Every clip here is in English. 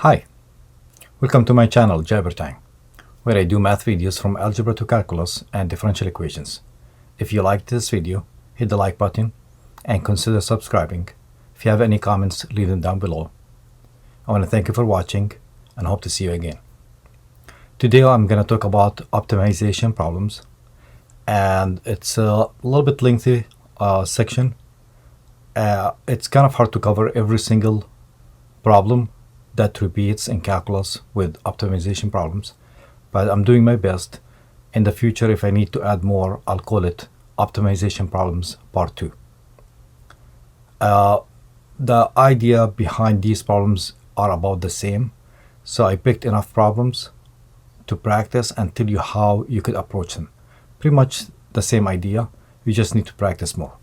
Hi, welcome to my channel JaberTime, where I do math videos from algebra to calculus and differential equations. If you liked this video, hit the like button and consider subscribing. If you have any comments, leave them down below. I want to thank you for watching and hope to see you again. Today I'm going to talk about optimization problems, and it's a little bit lengthy section. It's kind of hard to cover every single problem that repeats in calculus with optimization problems, but I'm doing my best. In the future, if I need to add more, I'll call it optimization problems part 2. The idea behind these problems are about the same, so I picked enough problems to practice and tell you how you could approach them. Pretty much the same idea, you just need to practice more.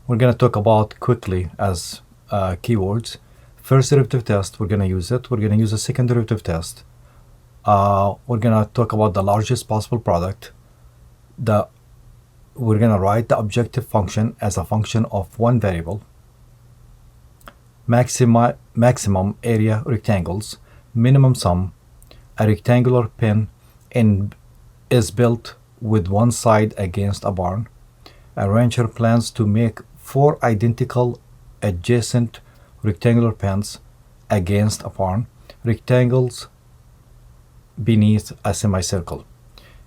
We're going to talk about quickly as keywords. First derivative test, we're going to use it. We're going to use a second derivative test. We're going to talk about the largest possible product. We're going to write the objective function as a function of one variable. Maximum area rectangles, minimum sum. A rectangular pen is built with one side against a barn. A rancher plans to make 4 identical adjacent rectangular pens against a barn, rectangles beneath a semicircle.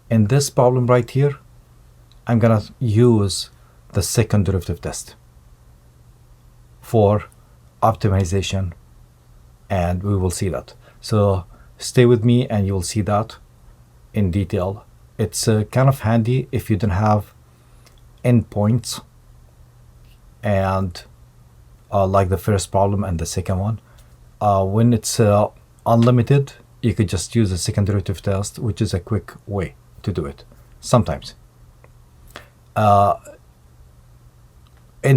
In this problem right here, I'm gonna use the second derivative test for optimization, and we will see that. So stay with me and you will see that in detail. It's kind of handy if you don't have endpoints and like the first problem and the second one. When it's unlimited, you could just use the second derivative test, which is a quick way to do it sometimes. In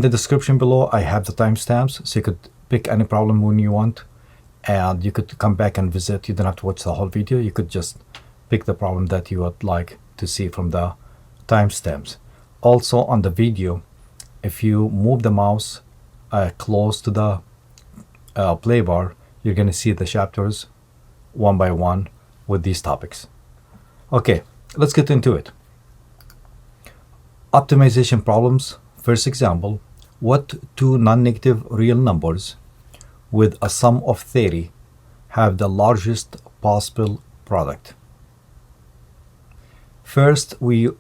the description below, I have the timestamps, so you could pick any problem when you want, and you could come back and visit. You don't have to watch the whole video. You could just pick the problem that you would like to see from the timestamps. Also on the video, if you move the mouse close to the play bar, you're going to see the chapters one by one with these topics. Okay, let's get into it. Optimization problems. First example, what two non-negative real numbers with a sum of 30 have the largest possible product? First, we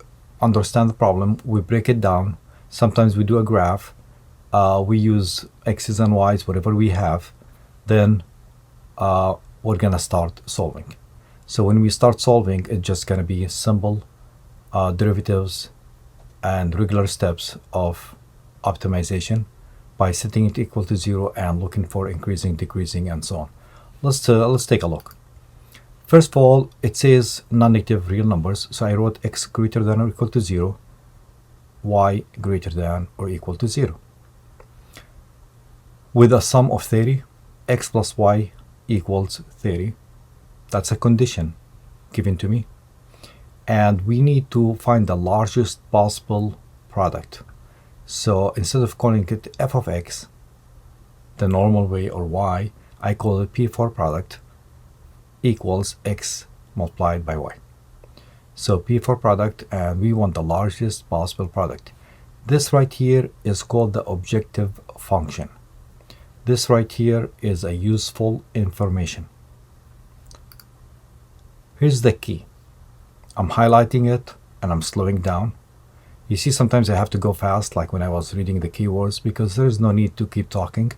understand the problem, we break it down. Sometimes we do a graph. We use x's and y's, whatever we have. Then we're gonna start solving. So when we start solving, it's just gonna be simple derivatives and regular steps of optimization by setting it equal to 0 and looking for increasing, decreasing, and so on. Let's take a look. First of all, it says non-negative real numbers, so I wrote x greater than or equal to 0, y greater than or equal to 0. With a sum of 30, x plus y equals 30. That's a condition given to me. And we need to find the largest possible product. So instead of calling it f of x, the normal way, or y, I call it p4 product equals x multiplied by y. So p4 product, and we want the largest possible product. This right here is called the objective function. This right here is a useful information. Here's the key. I'm highlighting it and I'm slowing down. You see, sometimes I have to go fast, like when I was reading the keywords, because there's no need to keep talking.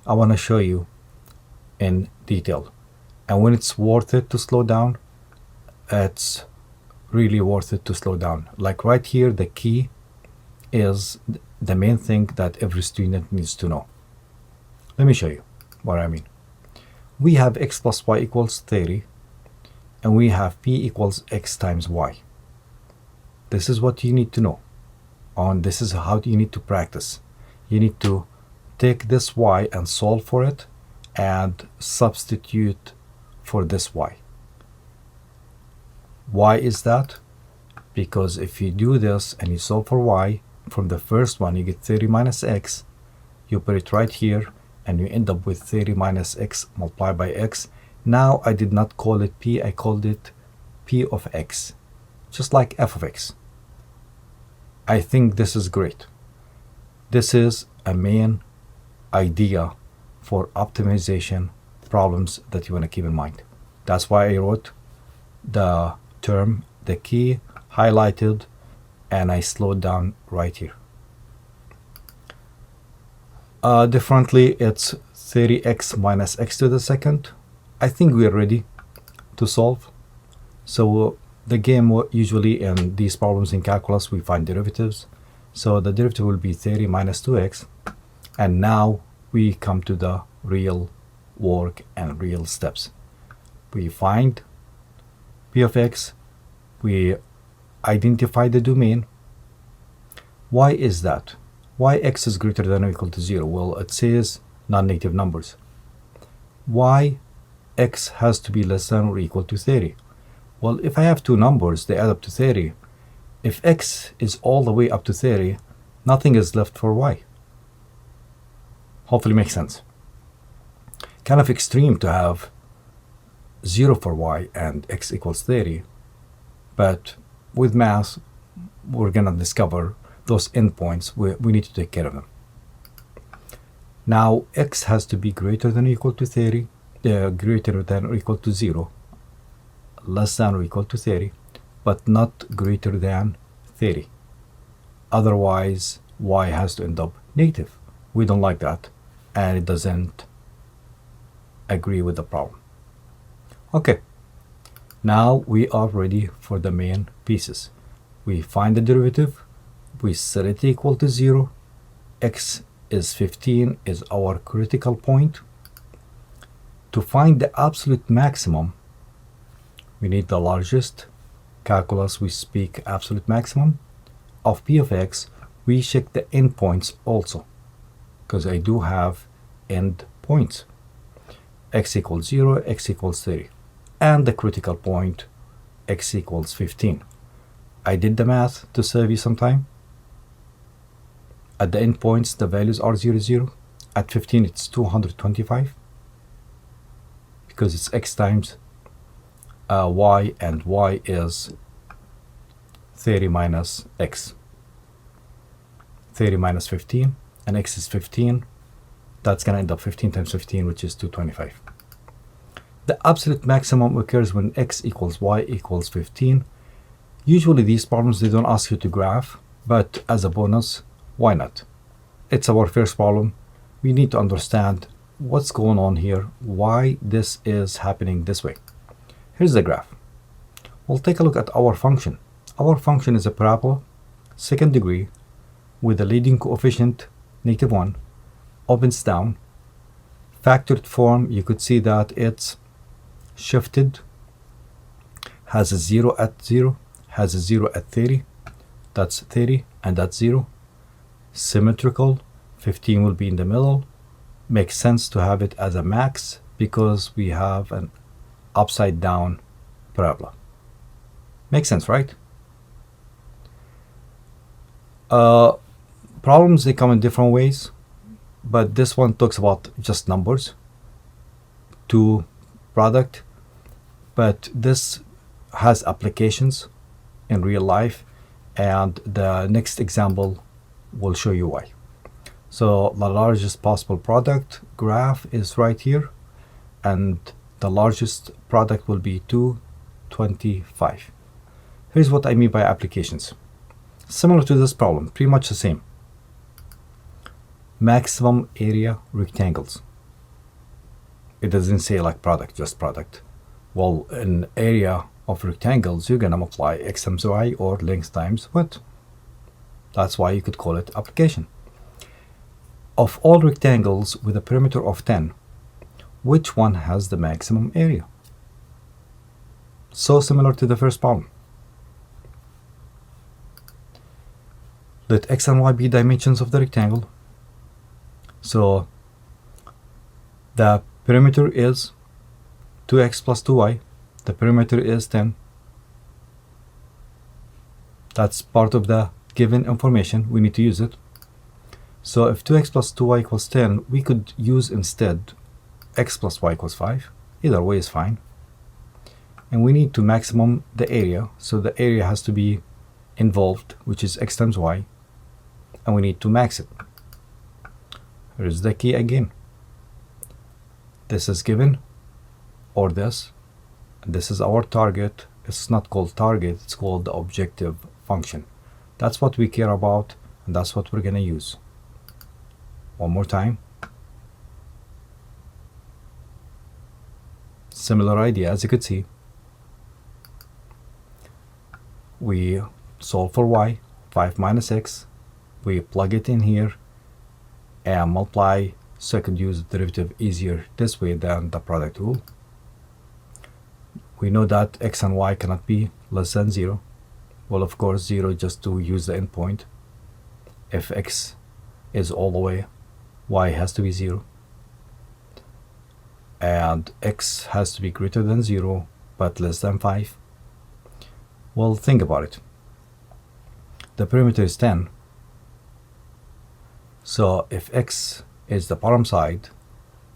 I want to show you in detail. And when it's worth it to slow down, it's really worth it to slow down. Like right here, the key is the main thing that every student needs to know. Let me show you what I mean. We have x plus y equals 30, and we have p equals x times y. This is what you need to know, and this is how you need to practice. You need to take this y and solve for it and substitute for this y. Why is that? Because if you do this and you solve for y, from the first one you get 30 minus x, you put it right here, and you end up with 30 minus x multiplied by x, Now I did not call it p, I called it p of x, just like f of x. I think this is great. This is a main idea for optimization problems that you want to keep in mind. That's why I wrote the term, the key, highlighted, and I slowed down right here. Differently, it's 30x minus x to the second. I think we're ready to solve. So the game, usually in these problems in calculus, we find derivatives. So the derivative will be 30 minus 2x. And now we come to the real work and real steps. We find p of x. We identify the domain. Why is that? Why x is greater than or equal to 0? Well, it says non-negative numbers. Why x has to be less than or equal to 30? Well, if I have two numbers, they add up to 30. If x is all the way up to 30, nothing is left for y. Hopefully makes sense. Kind of extreme to have 0 for y and x equals 30. But with math, we're going to discover those endpoints. We need to take care of them. Now, x has to be greater than or equal to 30, greater than or equal to 0, less than or equal to 30, but not greater than 30. Otherwise, y has to end up negative. We don't like that, and it doesn't agree with the problem. Okay, now we are ready for the main pieces. We find the derivative, we set it equal to 0, x is 15 is our critical point. To find the absolute maximum, we need the largest. Calculus, we speak absolute maximum. Of p of x, we check the endpoints also, because I do have endpoints. X equals 0, x equals 30. And the critical point, x equals 15. I did the math to save you some time. At the endpoints, the values are 0, 0. At 15, it's 225. Because it's x times y, and y is 30 minus x. 30 minus 15, and x is 15. That's going to end up 15 times 15, which is 225. The absolute maximum occurs when x equals y equals 15. Usually these problems, they don't ask you to graph, but as a bonus, why not? It's our first problem. We need to understand what's going on here, why this is happening this way. Here's the graph. We'll take a look at our function. Our function is a parabola, second degree, with a leading coefficient, -1, opens down. Factored form, you could see that it's shifted, has a 0 at 0, has a 0 at 30, that's 30, and that's 0. Symmetrical, 15 will be in the middle. Makes sense to have it as a max because we have an upside down parabola. Makes sense, right? Problems, they come in different ways, but this one talks about just numbers, two product, but this has applications in real life, and the next example will show you why. So the largest possible product graph is right here, and the largest product will be 225. Here's what I mean by applications. Similar to this problem, pretty much the same. Maximum area rectangles. It doesn't say like product, just product. Well, in area of rectangles, you're gonna multiply x times y or length times width. That's why you could call it application. Of all rectangles with a perimeter of 10, which one has the maximum area? So similar to the first problem. Let x and y be dimensions of the rectangle. So the perimeter is 2x plus 2y. The perimeter is 10. That's part of the given information. We need to use it. So if 2x plus 2y equals 10, we could use instead x plus y equals 5. Either way is fine. And we need to maximum the area, so the area has to be involved, which is x times y, and we need to max it. Here's the key again. This is given, or this, and this is our target. It's not called target, it's called the objective function. That's what we care about, and that's what we're going to use. One more time. Similar idea, as you could see. We solve for y, 5 minus x. We plug it in here and multiply, so I could use the derivative easier this way than the product rule. We know that x and y cannot be less than 0. Well, of course, 0 just to use the endpoint. If x is all the way, y has to be 0. And x has to be greater than 0, but less than 5. Well, think about it. The perimeter is 10. So if x is the bottom side,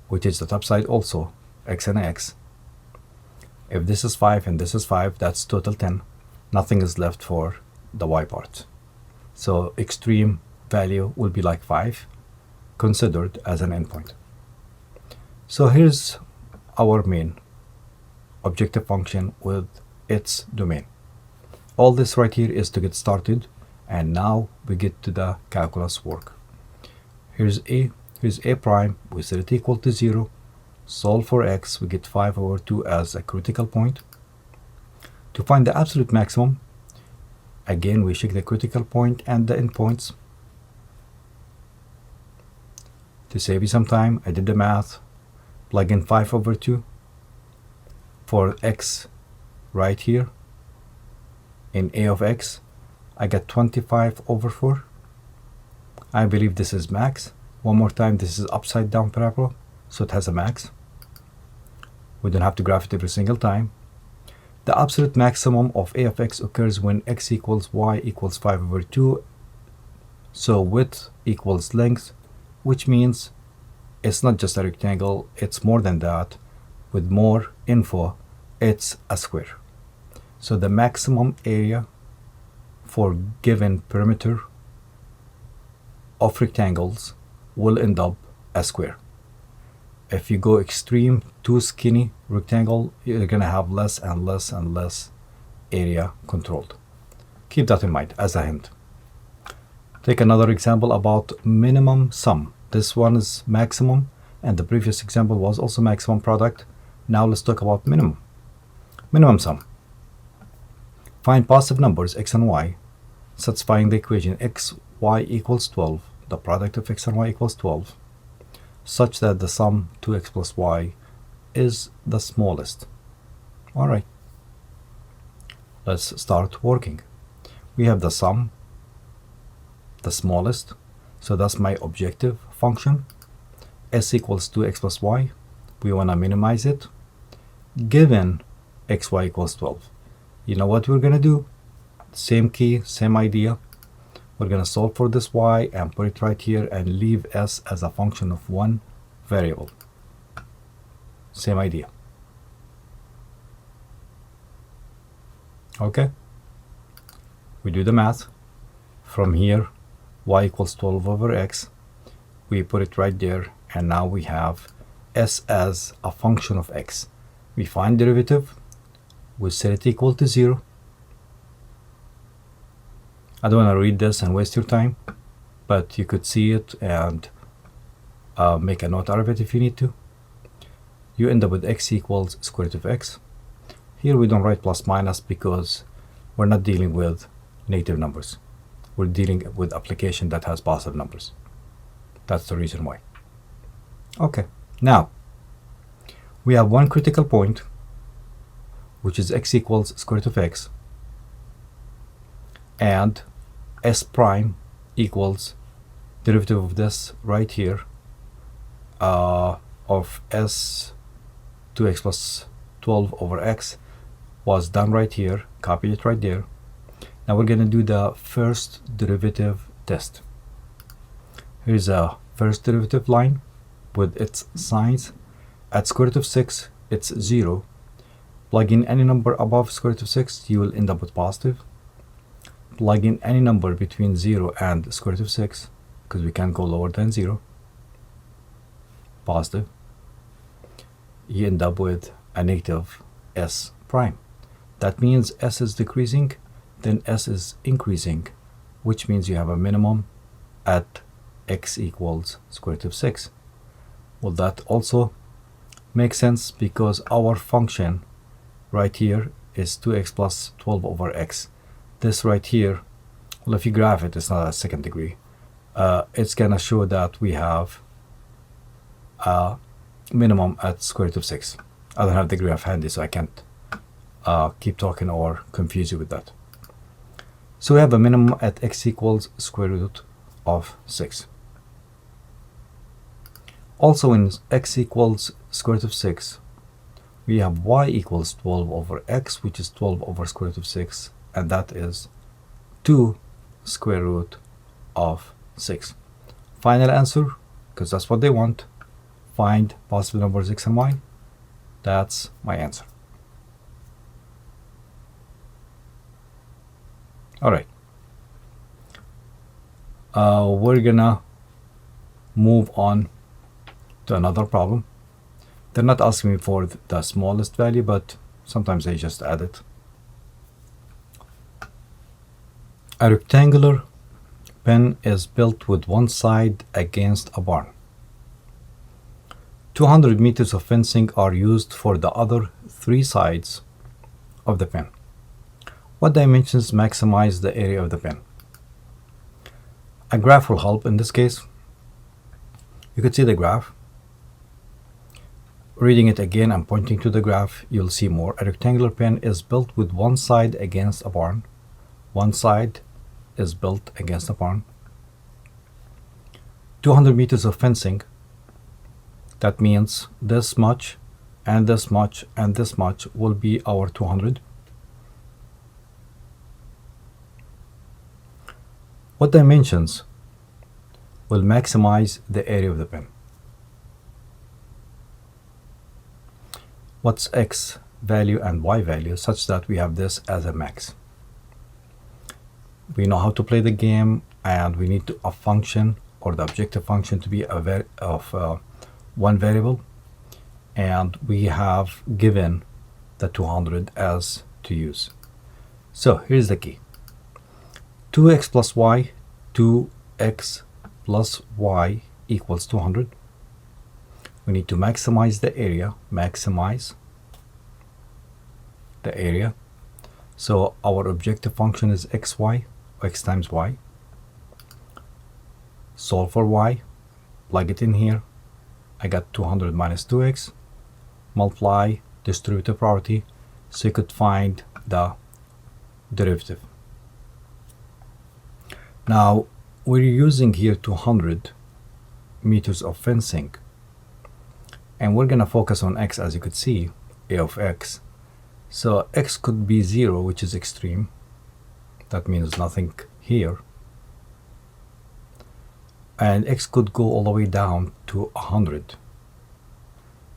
which is the top side also, x and x, if this is 5 and this is 5, that's total 10. Nothing is left for the y part. So extreme value will be like 5, considered as an endpoint. So here's our main objective function with its domain. All this right here is to get started, and now we get to the calculus work. Here's a prime, we set it equal to 0, solve for x, we get 5 over 2 as a critical point. To find the absolute maximum, again we check the critical point and the endpoints. To save you some time, I did the math, plug in 5 over 2 for x right here. In a of x, I got 25 over 4. I believe this is max. One more time, this is upside down parabola, so it has a max. We don't have to graph it every single time. The absolute maximum of a of x occurs when x equals y equals 5 over 2. So width equals length, which means it's not just a rectangle, it's more than that. With more info, it's a square. So the maximum area for given perimeter of rectangles will end up a square. If you go extreme, too skinny rectangle, you're gonna have less and less and less area controlled. Keep that in mind as a hint. Take another example about minimum sum. This one is maximum, and the previous example was also maximum product. Now let's talk about minimum. Minimum sum. Find positive numbers x and y, satisfying the equation x, y equals 12, the product of x and y equals 12, such that the sum 2x plus y is the smallest. All right, let's start working. We have the sum, the smallest, so that's my objective function. S equals 2x plus y. We want to minimize it. Given x, y equals 12. You know what we're going to do? Same key, same idea. We're going to solve for this y and put it right here and leave s as a function of one variable. Same idea. Okay. We do the math. From here, y equals 12 over x. We put it right there, and now we have s as a function of x. We find derivative. We set it equal to 0. I don't want to read this and waste your time, but you could see it and make a note out of it if you need to. You end up with x equals square root of x. Here we don't write plus minus because we're not dealing with negative numbers. We're dealing with application that has positive numbers. That's the reason why. Okay, now we have one critical point, which is x equals square root of x, and s prime equals derivative of this right here of s 2x plus 12 over x was done right here. Copy it right there. Now we're going to do the first derivative test. Here's a first derivative line with its signs. At square root of 6, it's 0. Plug in any number above square root of 6, you will end up with positive. Plug in any number between 0 and square root of 6, because we can't go lower than 0, positive. You end up with a negative s prime. That means s is decreasing, then s is increasing, which means you have a minimum at x equals square root of 6. Well, that also makes sense because our function right here is 2x plus 12 over x. This right here, well, if you graph it, it's not a second degree. It's gonna show that we have a minimum at square root of 6. I don't have the graph handy, so I can't keep talking or confuse you with that. So we have a minimum at x equals square root of 6. Also, in x equals square root of 6, we have y equals 12 over x, which is 12 over square root of 6, and that is 2 square root of 6. Final answer, because that's what they want. Find positive numbers x and y. That's my answer. All right. We're gonna move on to another problem. They're not asking me for the smallest value, but sometimes they just add it. A rectangular pen is built with one side against a barn. 200 meters of fencing are used for the other 3 sides of the pen. What dimensions maximize the area of the pen? A graph will help in this case. You could see the graph. Reading it again and pointing to the graph, you'll see more. A rectangular pen is built with one side against a barn. One side is built against a barn. 200 meters of fencing. That means this much and this much and this much will be our 200. What dimensions will maximize the area of the pen? What's x value and y value such that we have this as a max? We know how to play the game, and we need a function or the objective function to be one variable, and we have given the 200 as to use. So here's the key. 2x plus y, 2x plus y equals 200. We need to maximize the area, maximize the area. So our objective function is xy, x times y. Solve for y, plug it in here. I got 200 minus 2x, multiply distributive property, so you could find the derivative. Now, we're using here 200 meters of fencing, and we're gonna focus on x, as you could see, a of x. So x could be 0, which is extreme. That means nothing here. And x could go all the way down to 100.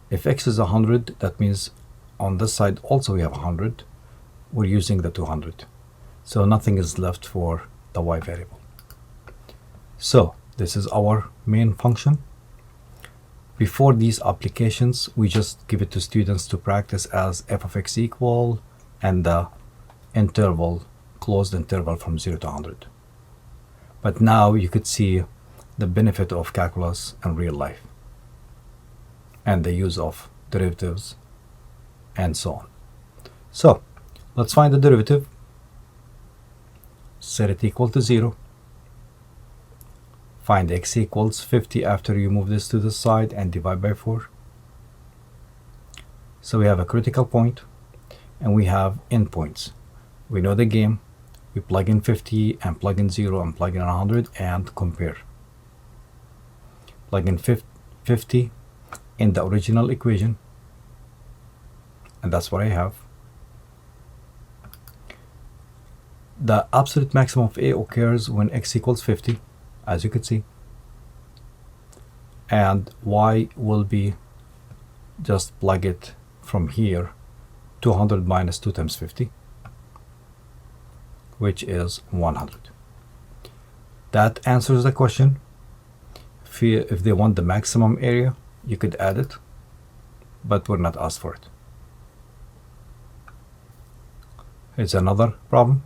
If x is 100, that means on this side also we have 100. We're using the 200. So nothing is left for the y variable. So this is our main function. Before these applications, we just give it to students to practice as f of x equal and the interval, closed interval from 0 to 100. But now you could see the benefit of calculus in real life and the use of derivatives and so on. So let's find the derivative. Set it equal to 0. Find x equals 50 after you move this to the side and divide by 4. So we have a critical point and we have endpoints. We know the game. We plug in 50 and plug in 0 and plug in 100 and compare. Plug in 50 in the original equation, and that's what I have. The absolute maximum of a occurs when x equals 50, as you could see, and y will be, just plug it from here, 200 minus 2 times 50, which is 100. That answers the question. If they want the maximum area, you could add it, but we're not asked for it. Here's another problem.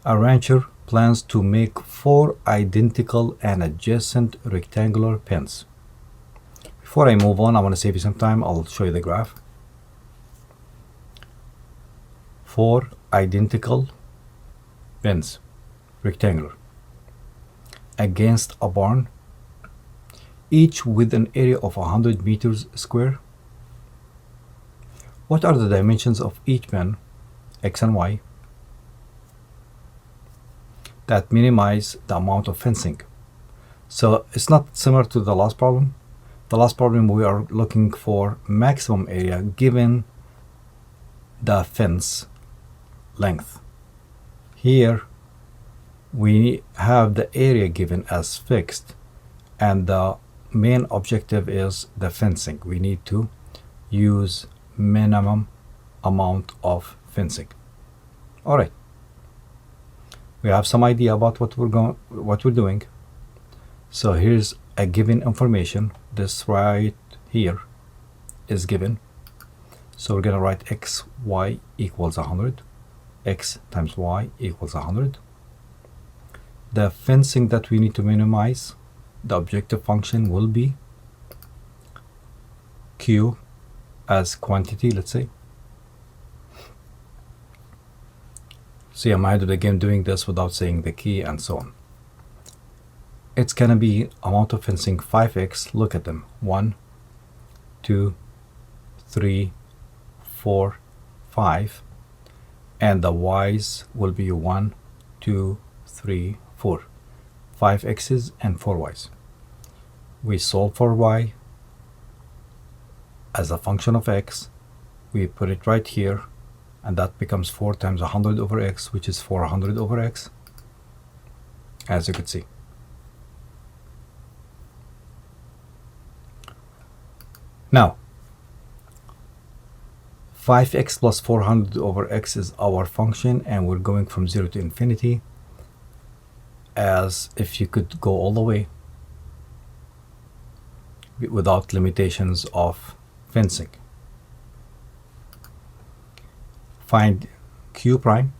A rancher plans to make 4 identical and adjacent rectangular pens. Before I move on, I want to save you some time. I'll show you the graph. 4 identical pens, rectangular, against a barn, each with an area of 100 meters square. What are the dimensions of each pen, X and Y, that minimize the amount of fencing? So it's not similar to the last problem. The last problem, we are looking for maximum area given the fence length. Here we have the area given as fixed, and the main objective is the fencing. We need to use minimum amount of fencing. All right, we have some idea about what we're doing. So here's a given information. This right here is given, so we're gonna write x, y equals 100. X times y equals 100. The fencing that we need to minimize, the objective function will be q as quantity, let's say. See, I'm ahead of the game doing this without saying the key and so on. It's gonna be amount of fencing 5x. Look at them. 1, 2, 3, 4, 5. And the y's will be 1, 2, 3, 4. 5 x's and 4 y's. We solve for y as a function of x. We put it right here, and that becomes 4 times 100 over x, which is 400 over x, as you could see. Now, 5x plus 400 over x is our function, and we're going from 0 to infinity, as if you could go all the way without limitations of fencing. Find q prime.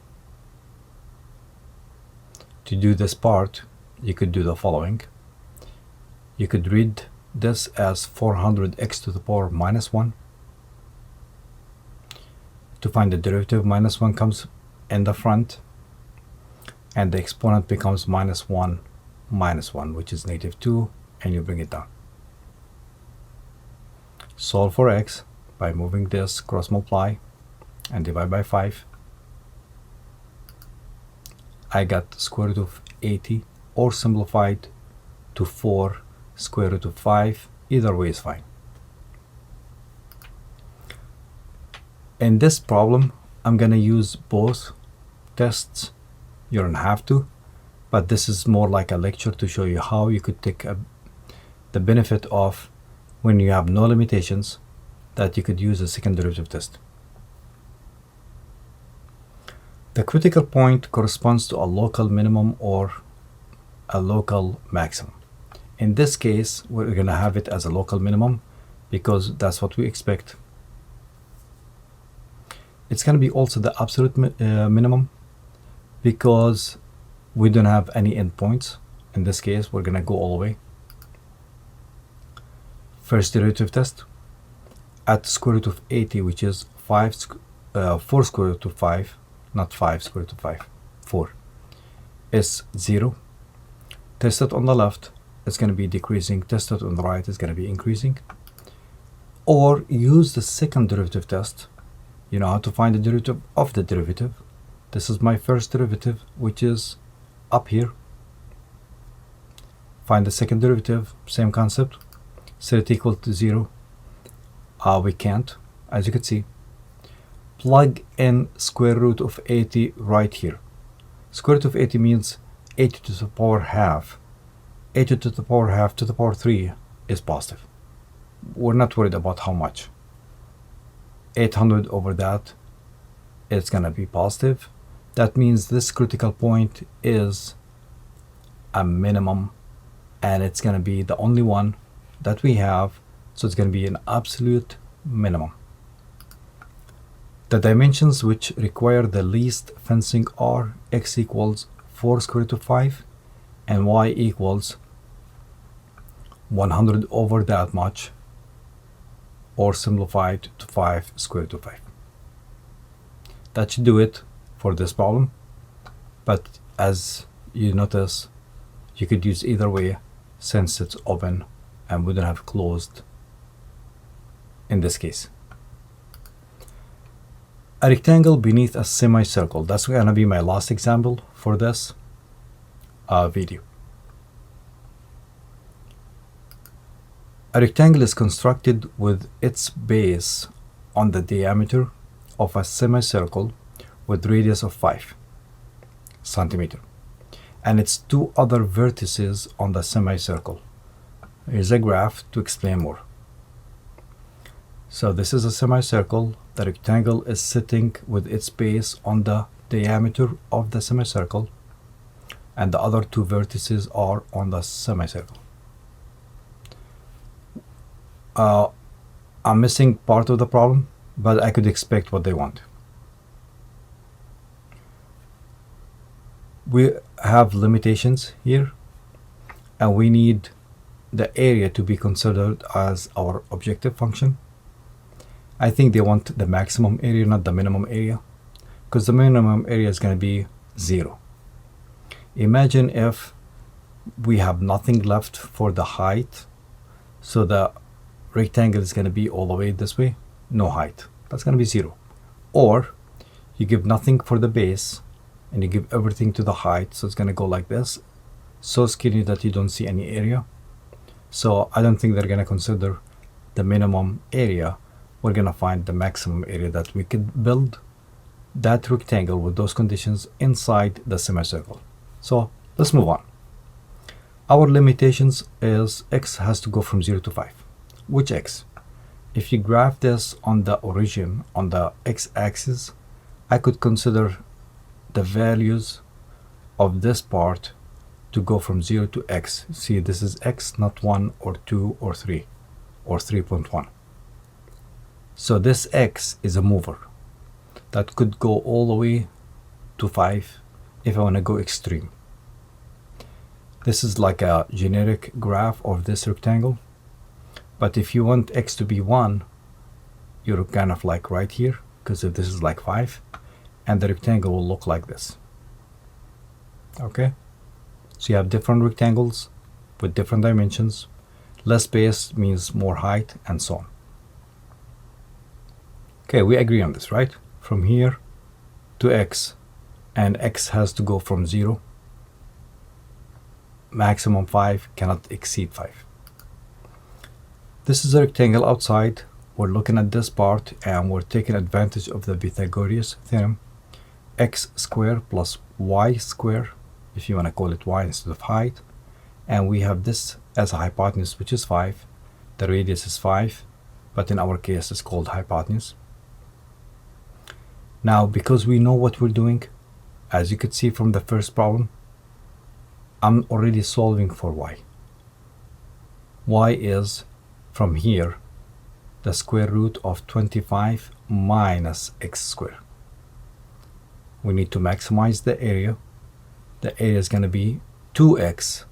To do this part, you could do the following. You could read this as 400x to the power minus 1. To find the derivative, minus 1 comes in the front, and the exponent becomes minus 1, which is negative 2, and you bring it down. Solve for x by moving this, cross multiply, and divide by 5. I got square root of 80, or simplified to 4 square root of 5. Either way is fine. In this problem, I'm gonna use both tests. You don't have to, but this is more like a lecture to show you how you could take the benefit of when you have no limitations, that you could use a second derivative test. The critical point corresponds to a local minimum or a local maximum. In this case, we're gonna have it as a local minimum because that's what we expect. It's gonna be also the absolute minimum because we don't have any endpoints. In this case, we're gonna go all the way. First derivative test at square root of 80, which is 4 square root of 5, not 5 square root of 5, 4, is 0. Tested on the left, it's going to be decreasing. Tested on the right, is going to be increasing. Or use the second derivative test. You know how to find the derivative of the derivative. This is my first derivative, which is up here. Find the second derivative, same concept. Set it equal to 0. We can't, as you can see. Plug in square root of 80 right here. Square root of 80 means 80 to the power half. 80 to the power half to the power 3 is positive. We're not worried about how much. 800 over that, it's going to be positive. That means this critical point is a minimum, and it's going to be the only one that we have, so it's going to be an absolute minimum. The dimensions which require the least fencing are x equals 4 square root of 5 and y equals 100 over that much, or simplified to 5 square root of 5. That should do it for this problem, but as you notice, you could use either way since it's open and wouldn't have closed in this case. A rectangle beneath a semicircle. That's going to be my last example for this video. A rectangle is constructed with its base on the diameter of a semicircle with radius of 5 centimeter and its two other vertices on the semicircle. Here's a graph to explain more. So this is a semicircle. The rectangle is sitting with its base on the diameter of the semicircle, and the other two vertices are on the semicircle. I'm missing part of the problem, but I could expect what they want. We have limitations here, and we need the area to be considered as our objective function. I think they want the maximum area, not the minimum area, because the minimum area is going to be 0. Imagine if we have nothing left for the height, so the rectangle is going to be all the way this way, no height. That's going to be 0. Or you give nothing for the base and you give everything to the height, so it's going to go like this, so skinny that you don't see any area. So I don't think they're going to consider the minimum area. We're going to find the maximum area that we could build that rectangle with those conditions inside the semicircle. So let's move on. Our limitations is x has to go from 0 to 5. Which x? If you graph this on the origin, on the x-axis, I could consider the values of this part to go from 0 to x. See, this is x, not 1 or 2 or 3 or 3.1. So this x is a mover that could go all the way to 5 if I want to go extreme. This is like a generic graph of this rectangle, but if you want x to be 1, you're kind of like right here, because if this is like 5, and the rectangle will look like this. Okay, so you have different rectangles with different dimensions. Less base means more height, and so on. Okay, we agree on this, right? From here to x, and x has to go from 0, maximum 5, cannot exceed 5. This is a rectangle outside. We're looking at this part and we're taking advantage of the Pythagorean theorem. X squared plus y squared, if you want to call it y instead of height, and we have this as a hypotenuse, which is 5. The radius is 5, but in our case it's called hypotenuse. Now, because we know what we're doing, as you could see from the first problem, I'm already solving for y. Y is, from here, the square root of 25 minus x squared. We need to maximize the area. The area is going to be 2x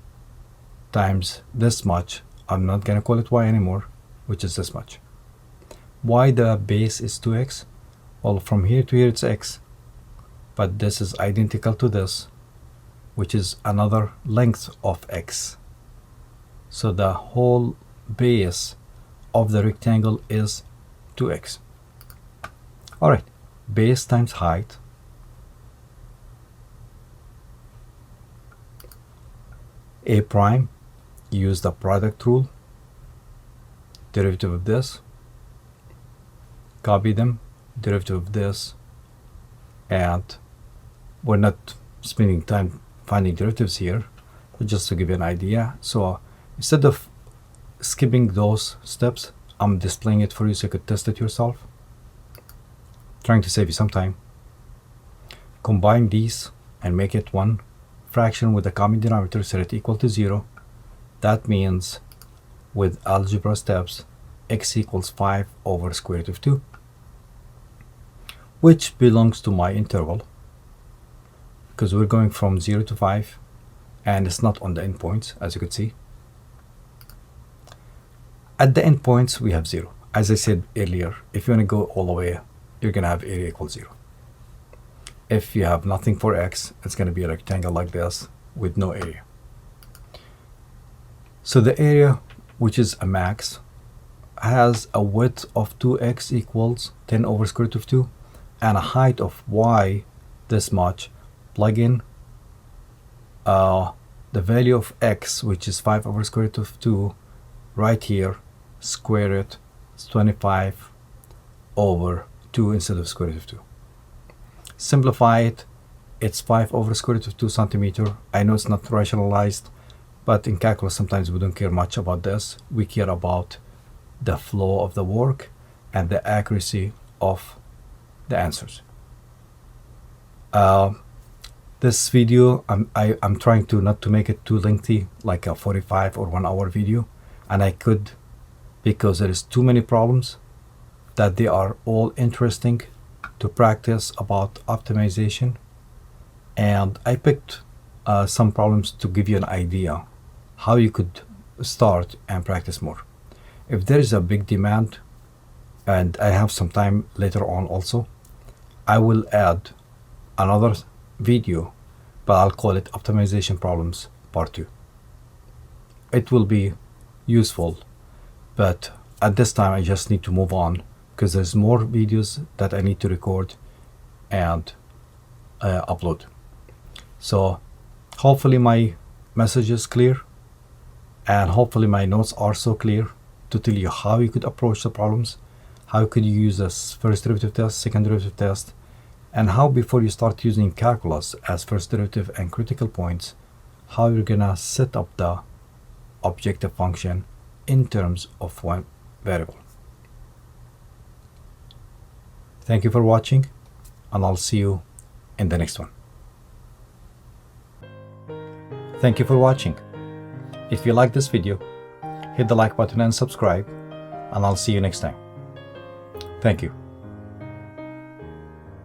times this much. I'm not going to call it y anymore, which is this much. Why the base is 2x? Well, from here to here it's x, but this is identical to this, which is another length of x. So the whole base of the rectangle is 2x. Alright, base times height a prime, use the product rule, derivative of this, copy them, derivative of this, and we're not spending time finding derivatives here, but just to give you an idea. So instead of skipping those steps, I'm displaying it for you so you could test it yourself. trying to save you some time. Combine these and make it one fraction with a common denominator, set it equal to 0. That means with algebra steps, x equals 5 over square root of 2, which belongs to my interval, because we're going from 0 to 5, and it's not on the endpoints, as you could see. At the endpoints, we have 0. As I said earlier, if you want to go all the way, you're going to have area equals 0. If you have nothing for x, it's going to be a rectangle like this with no area. So the area, which is a max, has a width of 2x equals 10 over square root of 2, and a height of y this much. Plug in the value of x, which is 5 over square root of 2, right here, square it. It's 25 over 2 instead of square root of 2. Simplify it. It's 5 over square root of 2 centimeter. I know it's not rationalized, but in calculus sometimes we don't care much about this. We care about the flow of the work and the accuracy of the answers. This video, I'm trying to not to make it too lengthy, like a 45 or 1 hour video, and I could, because there is too many problems that they are all interesting to practice about optimization, and I picked some problems to give you an idea how you could start and practice more. If there is a big demand, and I have some time later on also, I will add another video, but I'll call it Optimization Problems Part 2. It will be useful, but at this time I just need to move on because there's more videos that I need to record and upload. So hopefully my message is clear, and hopefully my notes are so clear to tell you how you could approach the problems, how could you use this first derivative test, second derivative test, and how before you start using calculus as first derivative and critical points, how you're gonna set up the objective function in terms of one variable. Thank you for watching, and I'll see you in the next one. Thank you for watching. If you like this video, hit the like button and subscribe, and I'll see you next time. Thank you.